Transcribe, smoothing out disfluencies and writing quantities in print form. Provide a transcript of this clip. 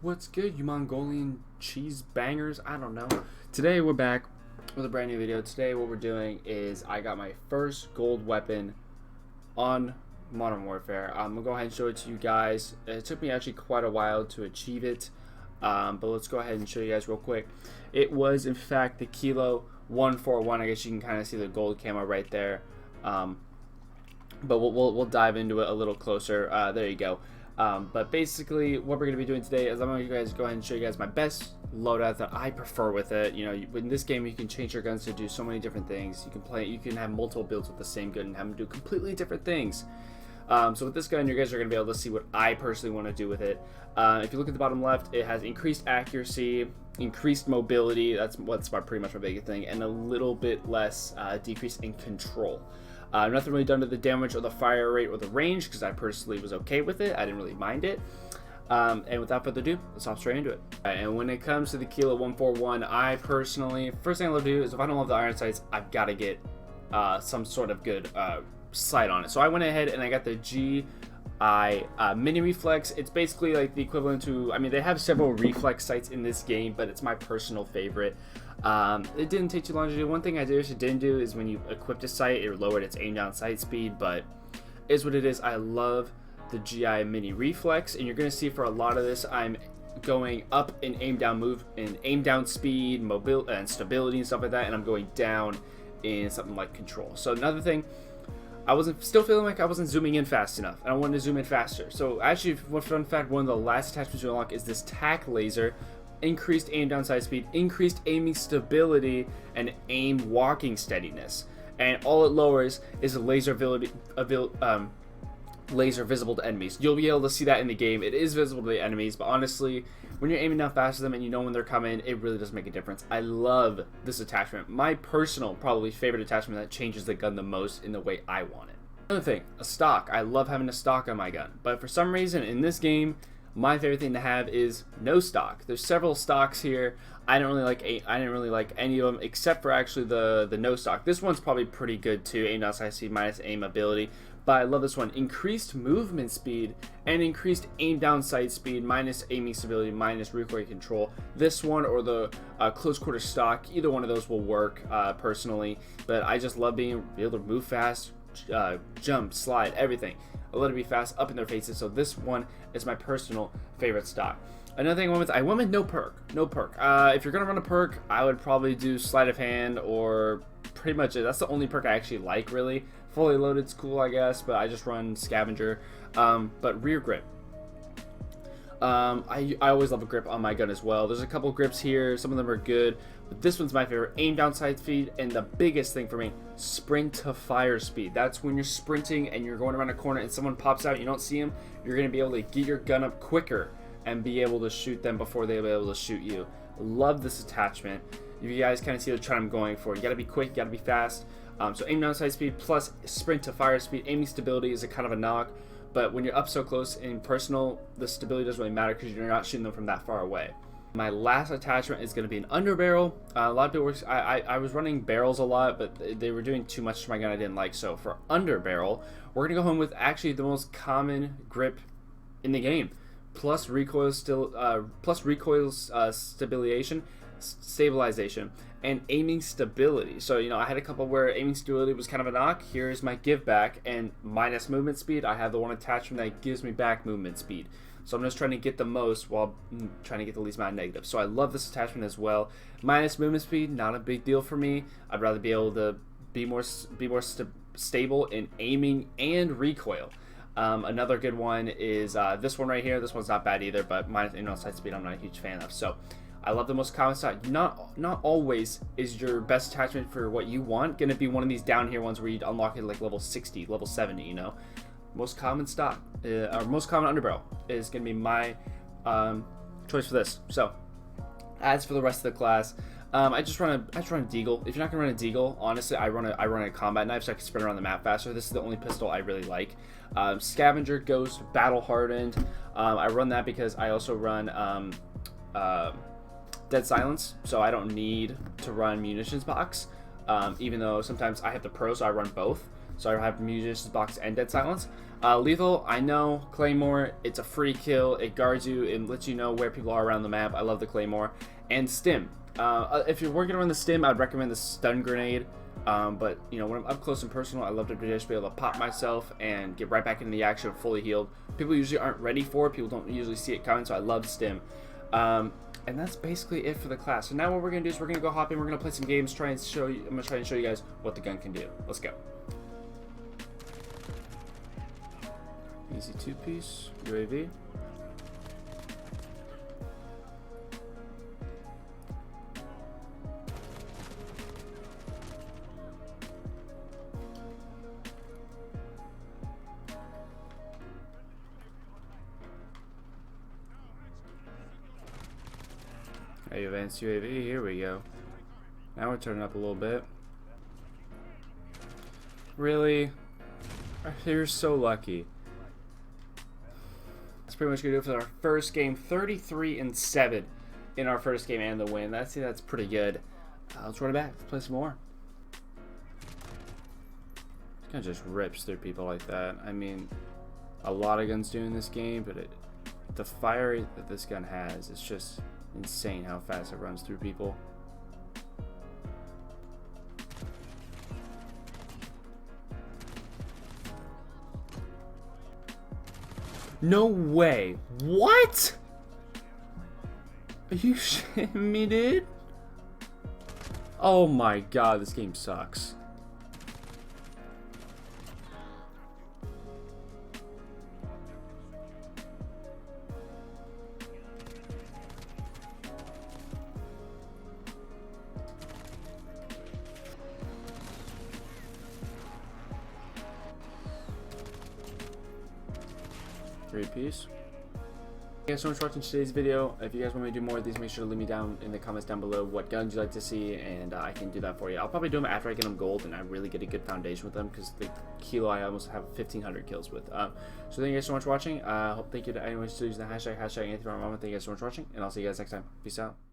What's good, you Mongolian cheese bangers? I don't know. Today we're back with a brand new video. Today what we're doing is I got my first gold weapon on Modern Warfare. I'm gonna go ahead and show it to you guys. It took me actually quite a while to achieve it, but let's go ahead and show you guys real quick. It was in fact the Kilo 141. I guess you can kind of see the gold camo right there, but we'll dive into it a little closer. There you go. But basically what we're going to be doing today is I'm going to go ahead and show you guys my best loadout that I prefer with it. You know, in this game you can change your guns to do so many different things. You can have multiple builds with the same gun and have them do completely different things. So with this gun, you guys are going to be able to see what I personally want to do with it. If you look at the bottom left, it has increased accuracy, increased mobility, that's pretty much my biggest thing, and a little bit less decrease in control. Nothing really done to the damage or the fire rate or the range, because I personally was okay with it. I didn't really mind it. And without further ado, let's hop straight into it. And when it comes to the Kilo 141, I personally, first thing I love to do is if I don't love the iron sights, I've got to get some sort of good sight on it. So I went ahead and I got the GI mini reflex. It's basically like the equivalent to, I mean, they have several reflex sights in this game, but it's my personal favorite. It didn't take too long to do. One thing I didn't do is when you equipped a sight, it lowered its aim down sight speed, but is what it is. I love the GI mini reflex, and you're going to see for a lot of this, I'm going up in aim down speed, mobility, and stability and stuff like that, and I'm going down in something like control. So another thing, I wasn't still feeling like I wasn't zooming in fast enough, and I wanted to zoom in faster. So actually, fun fact, one of the last attachments to unlock is this tac laser. Increased aim down sight speed, increased aiming stability, and aim walking steadiness. And all it lowers is a laser visible to enemies. You'll be able to see that in the game. It is visible to the enemies, but honestly, when you're aiming down fast to them and you know when they're coming, it really does make a difference. I love this attachment. My personal, probably favorite attachment that changes the gun the most in the way I want it. Another thing, a stock. I love having a stock on my gun, but for some reason in this game, my favorite thing to have is no stock. There's several stocks here. I didn't really like any of them except for actually the no stock. This one's probably pretty good too. Aim down sight speed minus aim ability. But I love this one. Increased movement speed and increased aim down sight speed minus aiming stability minus recoil control. This one or the close quarter stock, either one of those will work personally. But I just love being able to move fast, jump, slide, everything. I let it be fast up in their faces, so this one is my personal favorite stock. Another thing I went with no perk. If you're gonna run a perk, I would probably do sleight of hand or pretty much it. That's the only perk I actually like, really. Fully loaded's cool, I guess, but I just run scavenger. But rear grip. I always love a grip on my gun as well. There's a couple grips here, some of them are good, but this one's my favorite. Aim down sight speed, and the biggest thing for me, sprint to fire speed. That's when you're sprinting and you're going around a corner and someone pops out, you don't see them, you're going to be able to get your gun up quicker and be able to shoot them before they'll be able to shoot you. Love this attachment. You guys kind of see the trend I'm going for. You got to be quick, you got to be fast. So aim down sight speed plus sprint to fire speed. Aiming stability is a kind of a knock, but when you're up so close in personal, the stability doesn't really matter because you're not shooting them from that far away. My last attachment is going to be an underbarrel. A lot of people I was running barrels a lot, but they were doing too much to my gun I didn't like. So for underbarrel, we're going to go home with actually the most common grip in the game, plus recoil stabilization, and aiming stability. So, you know, I had a couple where aiming stability was kind of a knock. Here's my give back, and minus movement speed, I have the one attachment that gives me back movement speed. So I'm just trying to get the most while trying to get the least amount of negative. So I love this attachment as well. Minus movement speed, not a big deal for me. I'd rather be able to be more stable in aiming and recoil. Another good one is this one right here. This one's not bad either, but minus aim down sight speed I'm not a huge fan of. So I love the most common stock. Not always is your best attachment for what you want going to be one of these down here ones where you unlock it like level 60, level 70, you know. Most common stock, or most common underbarrel is going to be my choice for this. So as for the rest of the class, I just run a deagle. If you're not going to run a deagle, honestly, I run a combat knife so I can sprint around the map faster. This is the only pistol I really like. Scavenger, Ghost, Battle Hardened. I run that because I also run Dead Silence, so I don't need to run Munitions Box, even though sometimes I have the Pro, so I run both. So I have Musician's Box and Dead Silence. Lethal, I know. Claymore, it's a free kill. It guards you and lets you know where people are around the map. I love the Claymore. And Stim. If you're working on the Stim, I'd recommend the Stun Grenade. But, you know, when I'm up close and personal, I love to just be able to pop myself and get right back into the action fully healed. People usually aren't ready for it. People don't usually see it coming, so I love Stim. And that's basically it for the class. So now what we're going to do is we're going to go hop in, we're going to play some games, I'm going to try and show you guys what the gun can do. Let's go. Easy two-piece, UAV. Hey, advanced UAV, here we go. Now we're turning up a little bit. Really? You're so lucky. That's pretty much gonna do it for our first game. 33-7 in our first game and the win. That's pretty good. Let's run it back. Let's play some more. It kind of just rips through people like that. I mean, a lot of guns do in this game, but the fire rate that this gun has, it's just insane how fast it runs through people. No way. What? Are you shitting me, dude? Oh my god, this game sucks. Three-piece. Thank you guys so much for watching today's video. If you guys want me to do more of these, make sure to leave me down in the comments down below what guns you'd like to see, and I can do that for you. I'll probably do them after I get them gold and I really get a good foundation with them, because the kilo I almost have 1,500 kills with. So thank you guys so much for watching. Thank you to anyone who's using the hashtag anything for my mama. Thank you guys so much for watching, and I'll see you guys next time. Peace out.